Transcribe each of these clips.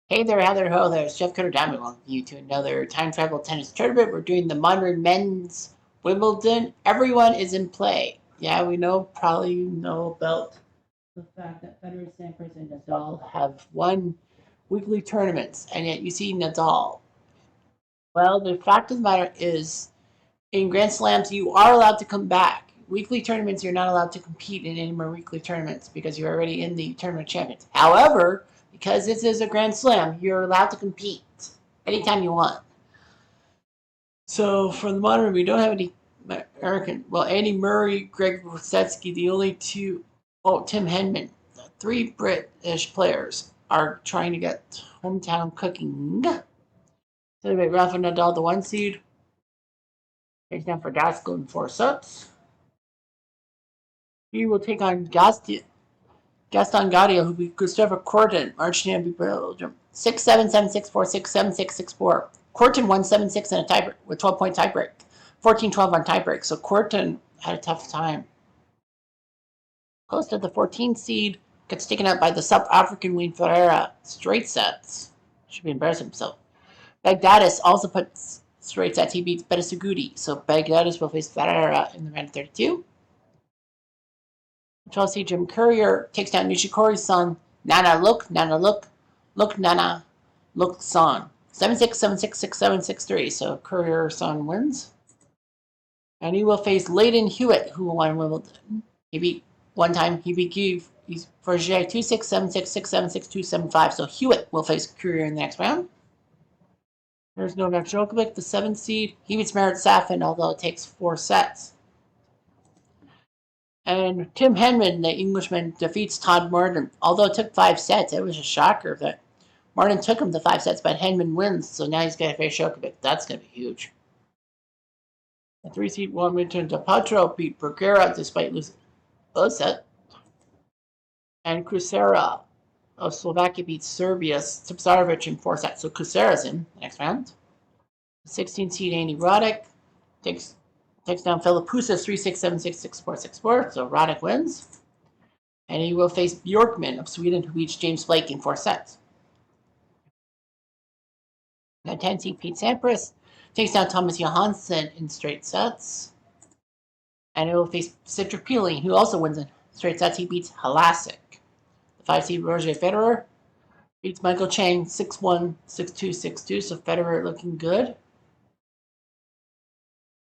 Hey there, how there, ho there. It's Jeff Cutter Diamond. Welcome you to another time travel tennis tournament. We're doing the modern men's Wimbledon. Everyone is in play. Yeah, we probably know about the fact that Federer, Sampras, and Nadal have won weekly tournaments, and yet you see Nadal. Well, the fact of the matter is, in Grand Slams, you are allowed to come back. Weekly tournaments, you're not allowed to compete in any more weekly tournaments because you're already in the tournament champions. However, because this is a Grand Slam, you're allowed to compete anytime you want. So for the modern, we don't have any American. Well, Andy Murray, Greg Rosetsky, the only two. Oh, Tim Henman. Three British players are trying to get hometown cooking. So anyway, Rafa Nadal, the one seed, takes down for Gasco in 4 sets. He will take on Gaston Gaudio, who beat Christopher Corton, Argentina beat Belgium. 6-7, 7-6, 4-6, 7-6, 6-4. Corton won 7-6 in a tiebreak with 12-point tiebreak. 14-12 on tiebreak. So Corton had a tough time. Close to the 14th seed, gets taken out by the South African Wayne Ferreira. Straight sets. Should be embarrassing himself. Baghdadis also puts straight sets. He beats Betasugudi. So Baghdadis will face Ferreira in the round of 32. Chelsea Jim Courier takes down Nishikori's son, Nana Look, Nana, Look Son. 7-6, 7-6, 6-7, 6-3. So Courier son wins. And he will face Leighton Hewitt, who won Wimbledon. He beat Kiev. He's for 2-6, 7-6, 6-7, 6-2, 7-5. So Hewitt will face Courier in the next round. There's Novak Djokovic, the 7th seed. He beats Marat Safin, although it takes 4 sets. And Tim Henman, the Englishman, defeats Todd Martin. Although it took 5 sets, it was a shocker that Martin took him to 5 sets, but Henman wins, so now he's going to face Djokovic. That's going to be huge. The 3-seed Wilmington DePatro beat Bruguera despite losing a set. And Kusera of Slovakia beats Serbia's Tipsarevic in 4 sets. So Kusera's in the next round. The 16-seed Andy Roddick takes down Philippoussis 3-6, 7-6, 6-4, 6-4. So Roddick wins. And he will face Bjorkman of Sweden, who beats James Blake in 4 sets. The 10-seed Pete Sampras takes down Thomas Johansson in straight sets. And it will face Citripili, who also wins in straight sets. He beats Halasic. The 5-seed Roger Federer beats Michael Chang 6-1, 6-2, 6-2. So Federer looking good.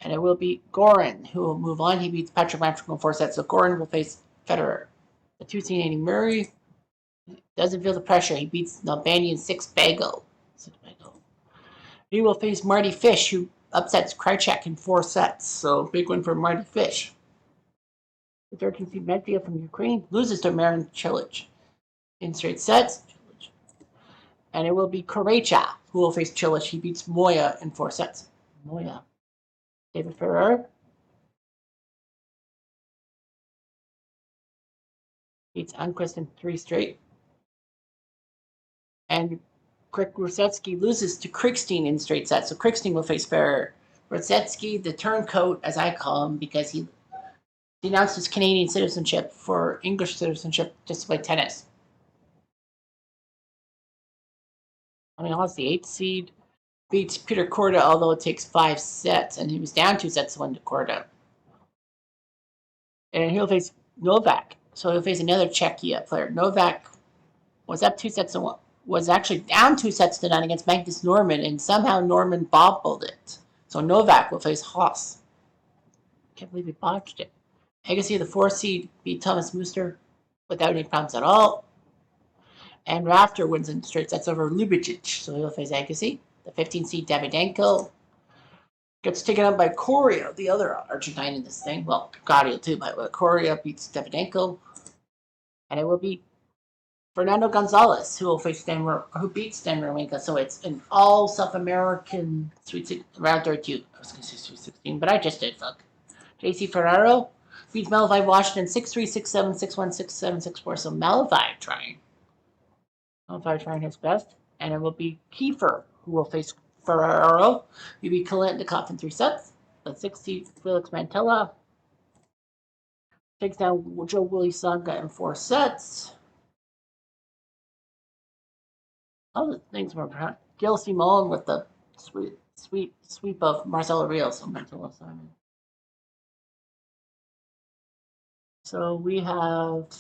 And it will be Goran, who will move on. He beats Patrick Lamchuk in 4 sets. So Goran will face Federer. The 2-seed Andy Murray doesn't feel the pressure. He beats Nalbandian 6-bagel. He will face Marty Fish, who upsets Krajcek in 4 sets. So big win for Marty Fish. The 13th Medvedev from Ukraine loses to Marin Cilic in straight sets. And it will be Korecha who will face Cilic. He beats Moya in 4 sets. Moya. David Ferrer beats Anquist in 3 straight. And Greg Rosetsky loses to Kriegstein in straight sets. So Kriegstein will face Ferrer. Rosetsky, the turncoat, as I call him, because he denounced his Canadian citizenship for English citizenship just to play tennis. I mean, lost the 8th seed. Beats Peter Korda, although it takes 5 sets, and he was down 2 sets to 1 to Korda. And he'll face Novak. So he'll face another Czechia player. Novak was up 2 sets to 1. Was actually down 2 sets to 9 against Magnus Norman, and somehow Norman bobbled it. So Novak will face Haas. Can't believe he botched it. Agassi, the 4th seed, beat Thomas Muster without any problems at all. And Rafter wins in straight sets over Ljubicic, so he'll face Agassi. The 15th seed Davydenko gets taken out by Coria, the other Argentine in this thing. Well, Gaudio too, but Coria beats Davydenko. And it will be Fernando Gonzalez who beats Dan Wawrinka. So it's an all South American round 32. I was going to say Sweet 16, but I just did, fuck. JC Ferraro beats Malafai Washington 6-3, 6-7, 6-1, 6-7, 6-4. So Malafai trying his best. And it will be Kiefer who will face Ferraro. He beat Kalantnikov in 3 sets. The 60 Felix Mantella takes down Joe Willie Songa in 4 sets. All the things were Gil Simone with the sweep of Marcelo Rios on mental assignment. So we have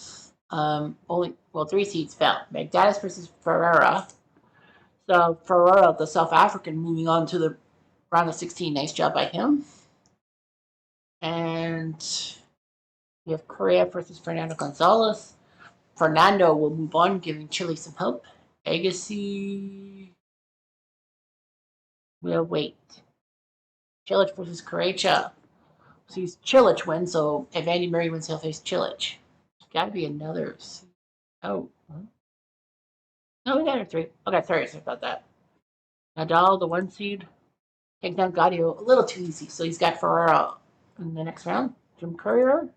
only three seeds fell. Magdalis versus Ferreira. So Ferreira, the South African, moving on to the round of 16. Nice job by him. And we have Correa versus Fernando Gonzalez. Fernando will move on, giving Chile some hope. Agassi will wait. Chilich versus Correa. So Chilich wins, so if Andy Murray wins, he'll face Chilich. Got to be another. Oh. No, we got a 3. Okay, sorry about that. Nadal, the 1 seed. Take down Gaudio a little too easy, so he's got Ferrara in the next round. Jim Courier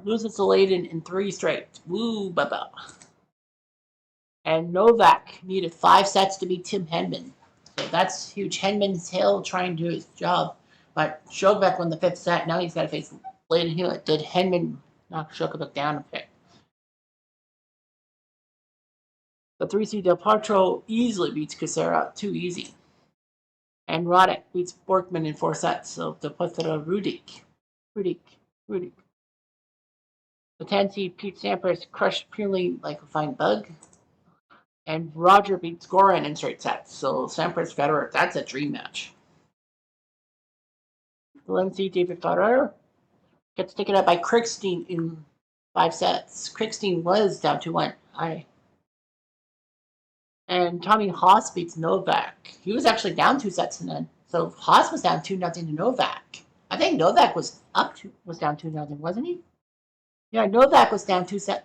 loses to Layden in 3 straight. Woo, baba. And Novak needed 5 sets to beat Tim Henman. So that's huge. Henman's still trying to do his job. But Djokovic won the 5th set. Now he's got to face Layden Hewitt. Did Henman knock Djokovic down a bit? The 3 seed Del Potro easily beats Casera. Too easy. And Roddick beats Borkman in 4 sets. So Del Potro Rudik. The 10 seed Pete Sampras crushed purely like a fine bug. And Roger beats Goran in straight sets. So Sampras Federer, that's a dream match. The 11 seed David Ferrer gets taken out by Krickstein in 5 sets. Krickstein was down 2-1. And Tommy Haas beats Novak. He was actually down 2 sets and then. So Haas was down 2-0 to Novak. I think Novak was down 2-0, wasn't he? Yeah, Novak was down 2 sets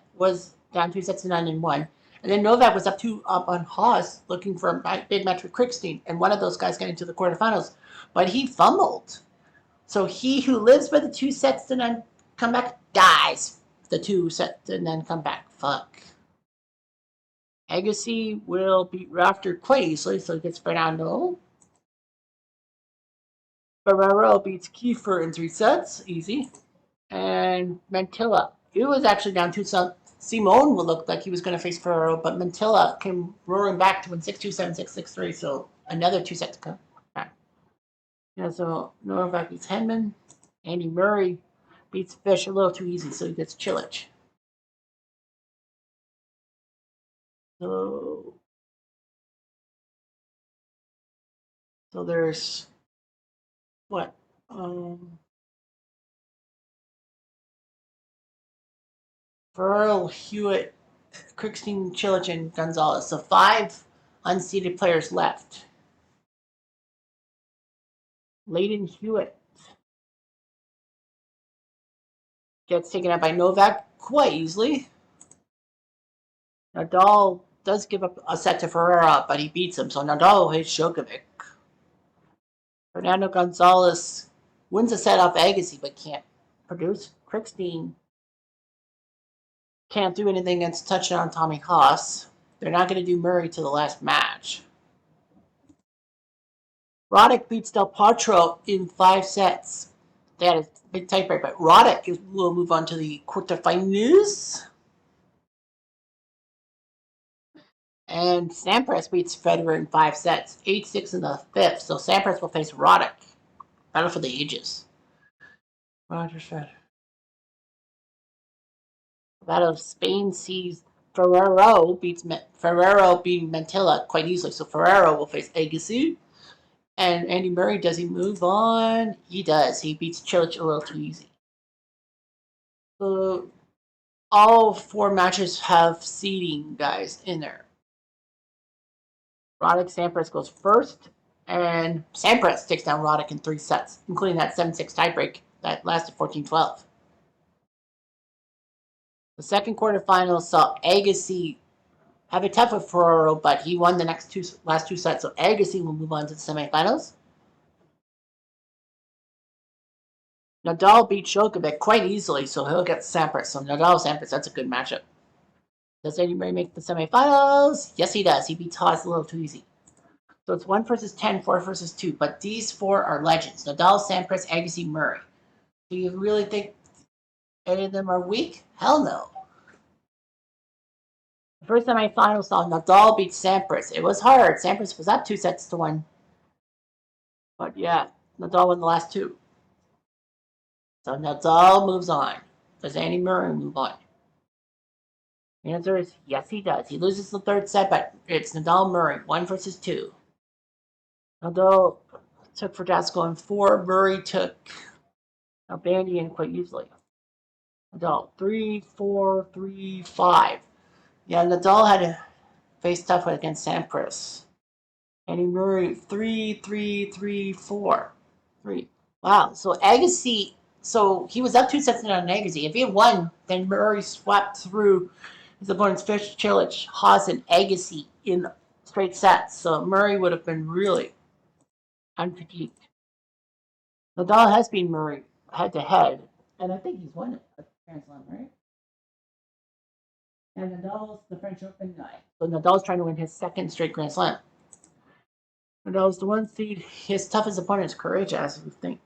to none and 1. And then Novak was up on Haas looking for a big match with Krickstein, and one of those guys got into the quarterfinals. But he fumbled. So he who lives by the 2 sets to none comeback dies. The 2 sets to none comeback. Fuck. Agassi will beat Rafter quite easily, so he gets Fernando. Ferrero beats Kiefer in 3 sets. Easy. And Mantilla. He was actually down 2 sets. Simone will look like he was going to face Ferrero, but Mantilla came roaring back to win 6-2, 7-6, 6-3, so another 2 sets to come back. Yeah, so Novak beats Henman. Andy Murray beats Fish a little too easy, so he gets Chilich. So there's what? Ferrell, Hewitt, Krickstein, Chilich, and Gonzalez. So 5 unseeded players left. Layden Hewitt gets taken out by Novak quite easily. Nadal does give up a set to Ferreira, but he beats him. So Nadal hits Djokovic. Fernando Gonzalez wins a set off Agassi, but can't produce. Krickstein can't do anything against touchdown Tommy Haas. They're not going to do Murray to the last match. Roddick beats Del Potro in 5 sets. They had a big tiebreak, but Roddick will move on to the quarterfinals. And Sampras beats Federer in 5 sets, 8-6 in the 5th. So Sampras will face Roddick. Battle for the ages. Roger Federer. Battle of Spain sees Ferrero beating Mantilla quite easily. So Ferrero will face Agassi. And Andy Murray, does he move on? He does. He beats Chilich a little too easy. So all 4 matches have seeding guys in there. Roddick Sampras goes first, and Sampras takes down Roddick in 3 sets, including that 7-6 tiebreak that lasted 14-12. The second quarterfinal saw Agassi have a tough with Ferrero, but he won the last 2 sets, so Agassi will move on to the semifinals. Nadal beat Djokovic quite easily, so he'll get Sampras. So Nadal-Sampras, that's a good matchup. Does anybody make the semifinals? Yes, he does. He beats Haas a little too easy. So it's 1 versus 10, 4 versus 2. But these 4 are legends. Nadal, Sampras, Agassi, Murray. Do you really think any of them are weak? Hell no. first semifinal saw Nadal beat Sampras. It was hard. Sampras was up 2-1. But yeah, Nadal won the last two. So Nadal moves on. Does Andy Murray move on? The answer is yes, he does. He loses the third set, but it's Nadal Murray, 1-2. Nadal took Verdasco in 4. Murray took Albanian quite easily. Nadal 3-4, 3-5. Yeah, Nadal had to face tough against Sampras. Andy Murray 3-3-3-4. 3. Wow. So Agassi. So he was up 2-0 on Agassi. If he had won, then Murray swept through his opponents Fish, Cilic, Haas, and Agassi in straight sets. So Murray would have been really unfatigued. Nadal has been Murray head to head, and I think he's won it at Grand Slam, right? And Nadal's the French Open guy. So Nadal's trying to win his second straight Grand Slam. Nadal's the one seed. His toughest opponent is Courage, as we think.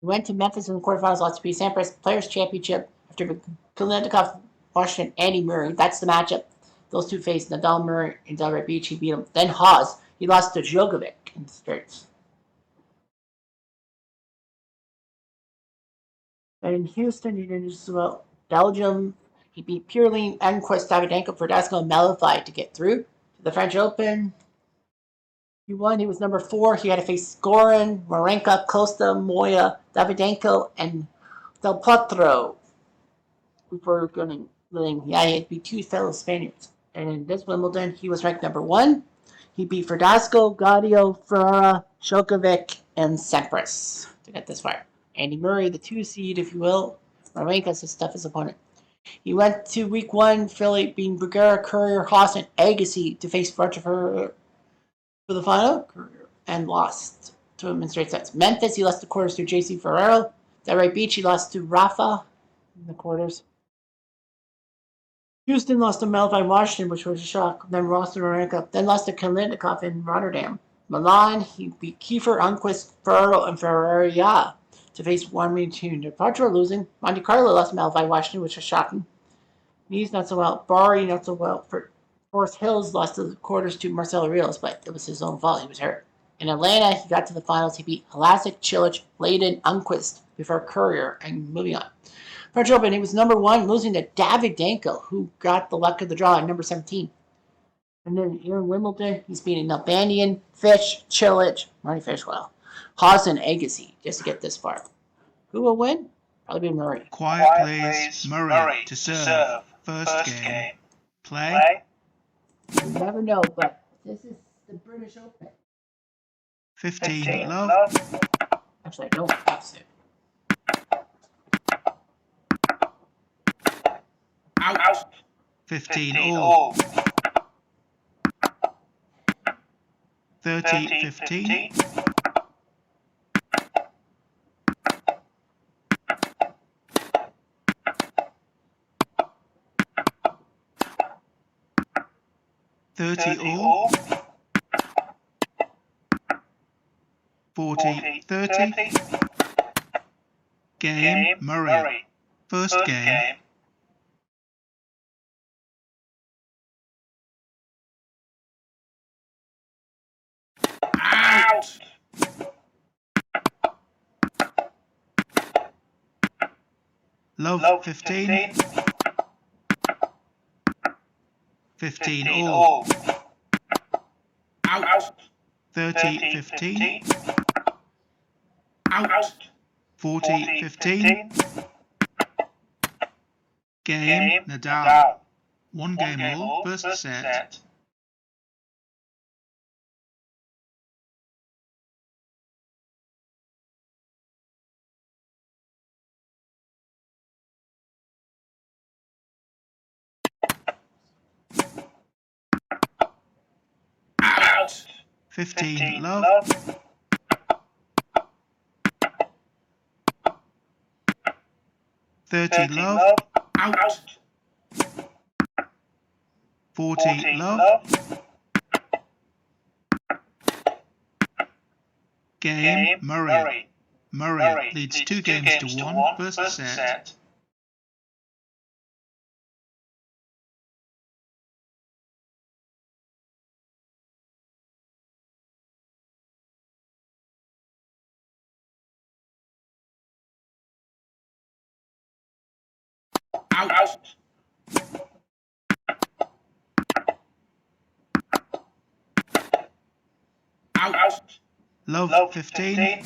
He went to Memphis in the quarterfinals, lost to beat Sampras Players Championship after Kalendikov, Washington, Andy Murray. That's the matchup. Those two faced Nadal, Murray, and Delray Beach. He beat him. Then Haas. He lost to Djokovic in the straights. And in Houston, he did just well. Belgium, he beat Purleen, Enquist, Davydenko, Verdasco, and Malafide to get through. To the French Open, he won. He was number 4. He had to face Goran, Wawrinka, Costa, Moya, Davydenko, and Del Potro before winning. Yeah, he had to beat 2 fellow Spaniards. And in this Wimbledon, he was ranked number 1. He beat Verdasco, Gaudio, Ferrara, Djokovic, and Sampras to get this far. Andy Murray, the 2 seed, if you will. Wawrinka's his toughest opponent. He went to week 1, Philly beating Bergera, Courier, Haas, and Agassi to face Roger for the final, and lost to him in straight sets. Memphis, he lost the quarters to JC Ferrero. Delray Beach, he lost to Rafa in the quarters. Houston lost to Malafide, Washington, which was a shock. Then lost to Wawrinka. Then lost to Kalendikov in Rotterdam. Milan, he beat Kiefer, Unquist, Ferrero, and Ferreira to face Juan Mintuno. Potro losing. Monte Carlo lost to Malafide, Washington, which was shocking. Nice not so well. Bari not so well. Forest Hills lost the quarters to Marcelo Rios, but it was his own fault. He was hurt. In Atlanta, he got to the finals. He beat Halasic, Cilic, Layden, Unquist before Courier, and moving on. French Open, he was number 1, losing to Davydenko, who got the luck of the draw at number 17. And then here in Wimbledon, he's beating Albanian, Fish, Cilic, Marty Fishwell, Haas, and Agassi just to get this far. Who will win? Probably be Murray. Quiet please. Murray to serve. First game. Play. You never know, but this is the British Open. 15 love. Actually, I don't have to. Out. 15 all. 30-15. 30 all. 40-30. Game Murray. First game. Out. Love 15. 15 all. Out. 30-15. Out. 40-15. Game Nadal. 1 game all. First set. Out. 15 love. 30 love. Out. 40 love. Game Murray. Murray leads 2 games to 1. First set. Out. Out. Love 15.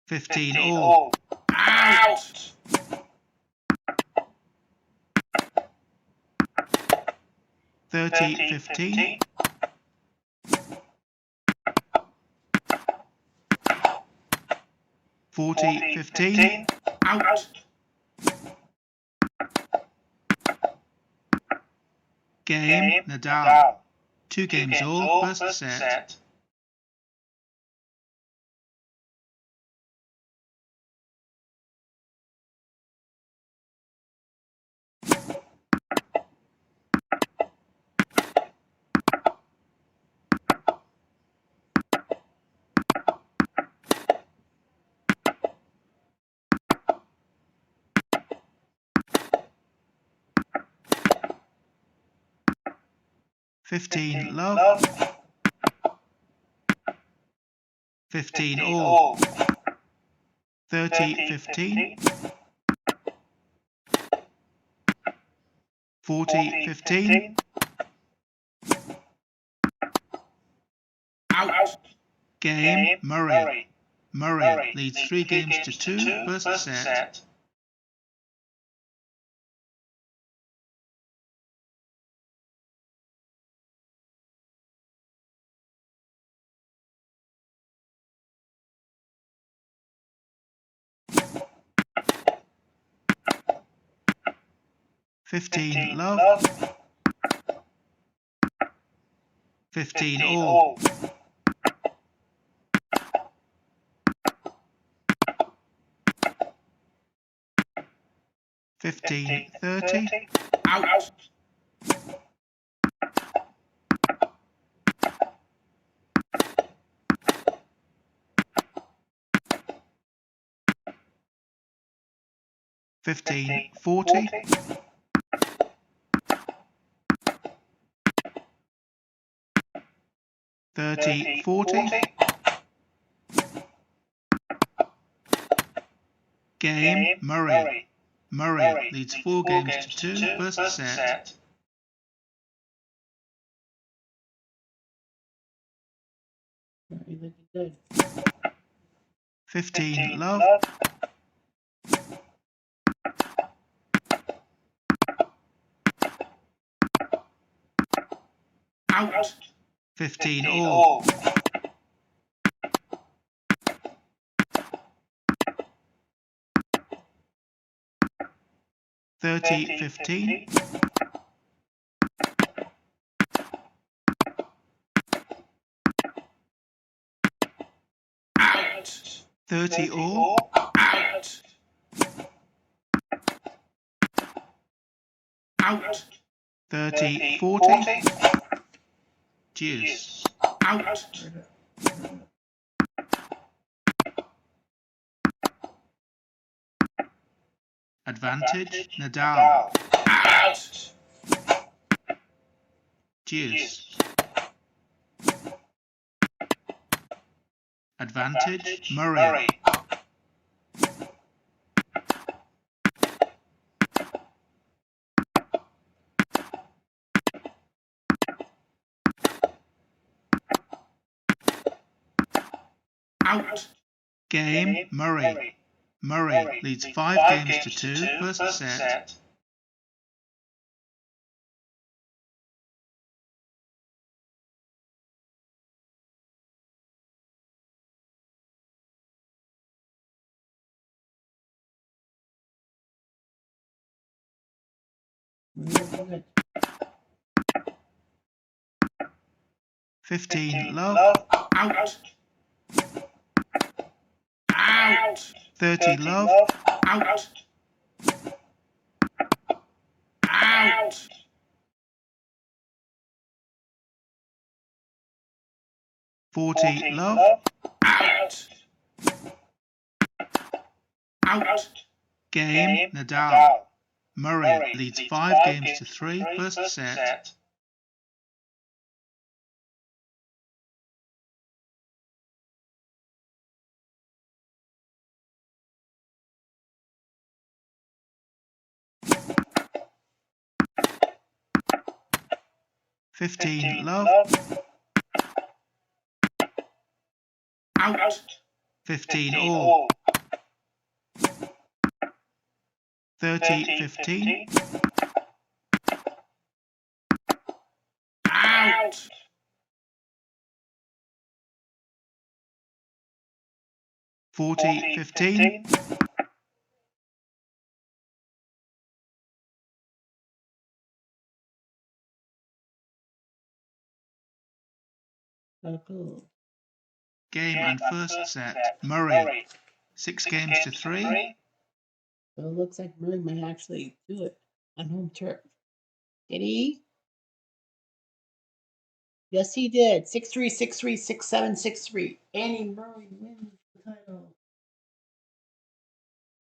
15 all. Out. 30 15. 40 15. Out. Game Nadal. 2 games all, first set. Fifteen love. 15 all. 30 15. 40 15. Out. Game Murray. Murray leads 3 games to 2, first set. Fifteen love. 15 all. 15 30. Out. Fifteen 40. 30 40. Game Murray. Murray leads 4 games to 2, first set. Very looking good. 15 love. 15 all. 30 15. 30 all. 30 40. Deuce. Advantage Nadal. Deuce. Advantage Murray. Game Murray. Murray leads 5 games to 2, first set. Very looking good. 15 love. 30 love. 40 love. Game Nadal. Murray leads 5 games to 3, first set. 15 love, out, 15 all, 30 15, out, 40 15, Cool. game and first set, Murray, 6 games to 3, So it looks like Murray might actually do it on home turf. Did he? Yes, he did. 6-3, 6-3, 6-7, 6-3. Andy Murray wins the title.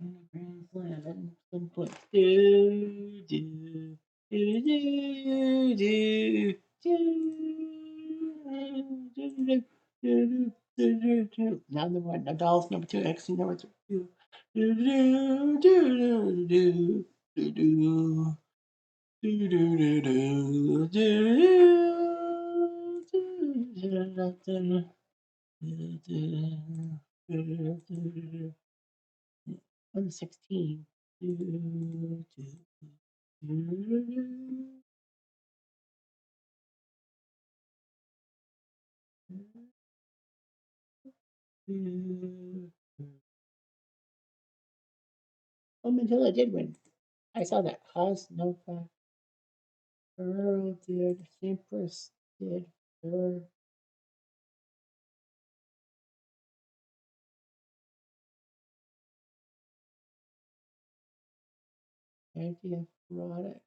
In the Grand Slam at some point. Do, do, do, do, do, do. Now number one. Nadal's number two. X number two. Do, do, do, do, do, do, do. Do, do, do, do, do. On the 16. Oh, Manila did win. I saw that. Haas, Novak, Ferrero did, Sampras did, Ferrer. Anti-erotic.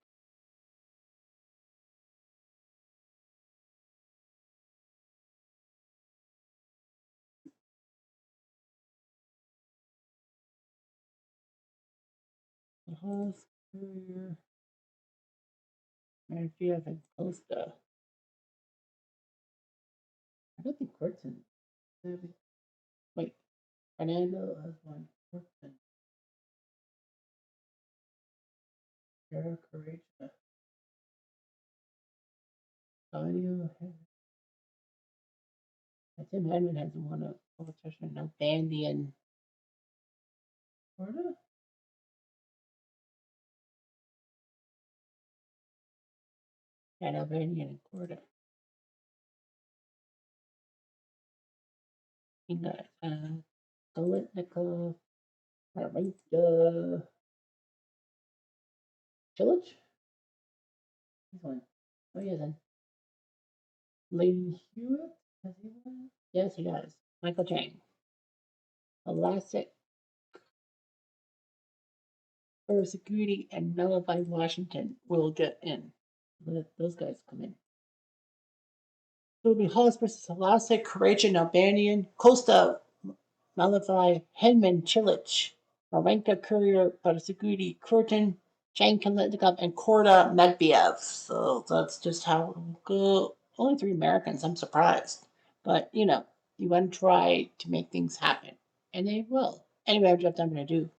Haas, Ferrer, Anti-erotic, and Costa. I don't think Corton. Wait, Fernando has one. Corton. Eric Courageous. Audio. Tim Edmund hasn't won a competition. No Bandy and Florida. And Albania and Florida. You got Kolitnikov, Armenta, Chilich? He's won. Oh, yeah, then. Layton Hewitt? Has he won? Yes, he has. Michael Chang. Elastic, for security, and Nullify Washington will get in. Let those guys come in. It will be Hollis versus Elastic, Courageous, Albanian, Costa, Malafai, Henman, Chilich, Marenka, Courier, Barasugudi, Kurtin, Jane Kalitnikov, and Korda Medvedev. So that's just how it will go. Only 3 Americans. I'm surprised. But, you want to try to make things happen. And they will. Anyway, that's what I'm going to do.